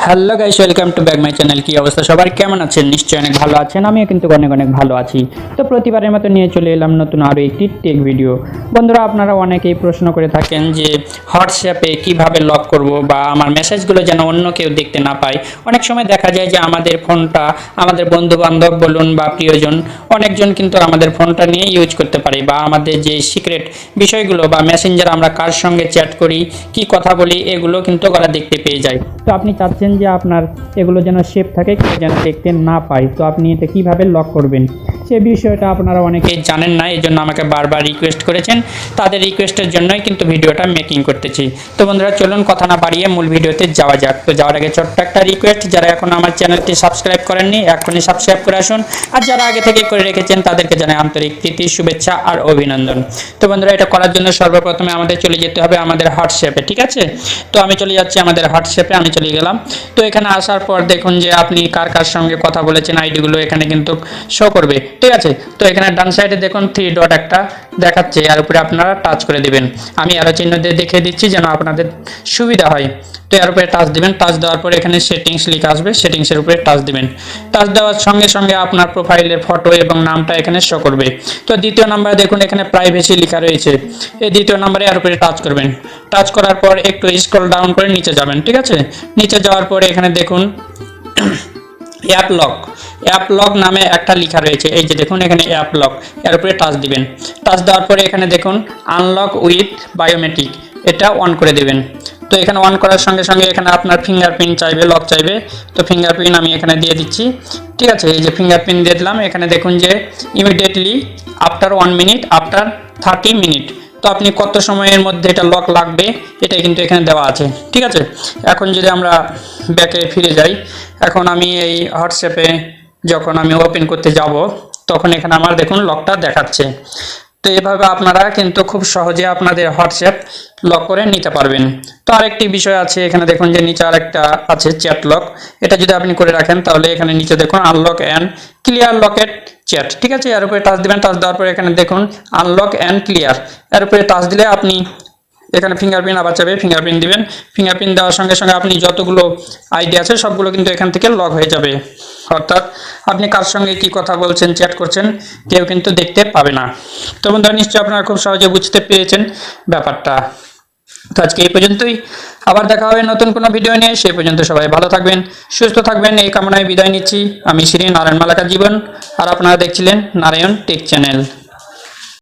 Hello guys, welcome to back my channel. কি অবস্থা সবার, কেমন আছেন? নিশ্চয়ই অনেক ভালো আছেন। আমিও কিন্তু অনেক অনেক ভালো আছি। তো প্রতিবারের মতো নিয়ে চলে এলাম নতুন আরও একটি টেক ভিডিও। বন্ধুরা, আপনারা অনেকেই প্রশ্ন করে থাকেন যে হোয়াটসঅ্যাপে কিভাবে লক করব বা আমার মেসেজগুলো যেন অন্য কেউ দেখতে না পায়। অনেক সময় দেখা যায় যে আমাদের ফোনটা আমাদের বন্ধু বান্ধব বলুন বা প্রিয়জন, অনেকজন কিন্তু আমাদের ফোনটা নিয়ে ইউজ করতে পারে, বা আমাদের যে সিক্রেট বিষয়গুলো বা মেসেঞ্জার আমরা কার সঙ্গে চ্যাট করি, কি কথা বলি, এগুলো কিন্তু ওরা দেখতে পেয়ে যায়। তো আপনি চাচ্ছেন যে আপনার এগুলো যেন সেফ থাকে, কেউ যেন দেখতে না পায়। তো আপনি এটা কিভাবে লক করবেন সে বিষয়টা আপনারা অনেকেই জানেন না, এই জন্য আমাকে বারবার রিকোয়েস্ট করেছেন। তাদের রিকোয়েস্টের জন্যই কিন্তু ভিডিওটা মেকিং করতেছি। তো বন্ধুরা, চলুন কথা না বাড়িয়ে মূল ভিডিওতে যাওয়া যাক। তো যাওয়ার আগে ছোট্ট একটা রিকোয়েস্ট, যারা এখন আমার চ্যানেলটি সাবস্ক্রাইব করেননি এখনই সাবস্ক্রাইব করে আসুন, আর যারা আগে থেকে করে রেখেছেন তাদেরকে জানাই আন্তরিক প্রীতি, শুভেচ্ছা আর অভিনন্দন। তো বন্ধুরা, এটা করার জন্য সর্বপ্রথমে আমাদের চলে যেতে হবে আমাদের হোয়াটসঅ্যাপে, ঠিক আছে? তো আমি চলে যাচ্ছি আমাদের হোয়াটসঅ্যাপে, আমি চলে গেলাম। তো এখানে আসার পর দেখুন যে আপনি কার কার সঙ্গে কথা বলেছেন, আইডিগুলো এখানে কিন্তু শো করবে, ঠিক আছে? তো এখানে ডান সাইডে দেখুন 3 ডট একটা দেখাচ্ছে, আর উপরে আপনারা টাচ করে দিবেন। আমি আরো চিহ্ন দিয়ে দেখিয়ে দিচ্ছি যেন আপনাদের সুবিধা হয়। তো এর উপরে টাচ দিবেন। টাচ দেওয়ার পরে এখানে সেটিংস লেখা আসবে, সেটিংসের উপরে টাচ দিবেন। টাচ দেওয়ার সঙ্গে সঙ্গে আপনার প্রোফাইলের ফটো এবং নামটা এখানে শো করবে। তো দ্বিতীয় নম্বরে দেখুন এখানে প্রাইভেসি লেখা রয়েছে, এই দ্বিতীয় নম্বরে এর উপরে টাচ করবেন। টাচ করার পর একটু স্ক্রল ডাউন করে নিচে যাবেন, ঠিক আছে? নিচে যাওয়ার পরে এখানে দেখুন অ্যাপ লক নামে একটা লেখা রয়েছে, এই যে দেখুন এখানে অ্যাপ লক, এর উপরে টাচ দিবেন। টাচ দেওয়ার পরে এখানে দেখুন আনলক উইথ বায়োমেট্রিক, এটা অন করে দেবেন। তো এখানে অন করার সঙ্গে সঙ্গে এখানে আপনার ফিঙ্গারপ্রিন্ট চাইবে, লক চাইবে। তো ফিঙ্গারপ্রিন্ট আমি এখানে দিয়ে দিচ্ছি, ঠিক আছে? এই যে ফিঙ্গারপ্রিন্ট দিয়ে দিলাম। এখানে দেখুন যে immediately after 1 minute, after 30 minute. তো আপনি কত সময়ের মধ্যে এটা লক লাগবে এটা কিন্তু এখানে দেওয়া আছে, ঠিক আছে? এখন যদি আমরা ব্যাকে ফিরে যাই, এখন আমি এই হোয়াটসঅ্যাপে যখন আমি ওপেন করতে যাব তখন এখানে আমার দেখুন লকটা দেখাচ্ছে। তো এভাবে আপনারা কিন্তু খুব সহজে আপনাদের হোয়াটসঅ্যাপ লক করে নিতে পারবেন। তো আরেকটি বিষয় আছে, এখানে দেখুন যে নিচে আরেকটা আছে চ্যাট লক, এটা যদি আপনি করে রাখেন তাহলে এখানে নিচে দেখুন unlock and clear Locket chat, ঠিক আছে? এর উপরে টাচ দিবেন। টাচ দেওয়ার পরে এখানে দেখুন আনলক অ্যান্ড ক্লিয়ার, এর উপরে টাচ দিলে আপনি এখানে ফিঙ্গারপ্রিন্ট আবার চাইবে, ফিঙ্গারপ্রিন্ট দিবেন। ফিঙ্গারপ্রিন্ট দেওয়ার সঙ্গে সঙ্গে আপনি যতগুলো আইডি আছে সবগুলো কিন্তু এখান থেকে লক হয়ে যাবে, অর্থাৎ আপনি কার সঙ্গে কি কথা বলছেন, চ্যাট করছেন, কেউ কিন্তু দেখতে পাবে না। তো বন্ধুরা, নিশ্চয়ই আপনারা খুব সহজে বুঝতে পেরেছেন ব্যাপারটা। তো আজকে এই পর্যন্তই, আবার দেখা হবে নতুন কোনো ভিডিও নিয়ে। সেই পর্যন্ত সবাই ভালো থাকবেন, সুস্থ থাকবেন, এই কামনায় বিদায় নিচ্ছি। আমি শ্রী নারায়ণ মালাকার জীবন, আর আপনারা দেখছিলেন নারায়ণ টেক চ্যানেল।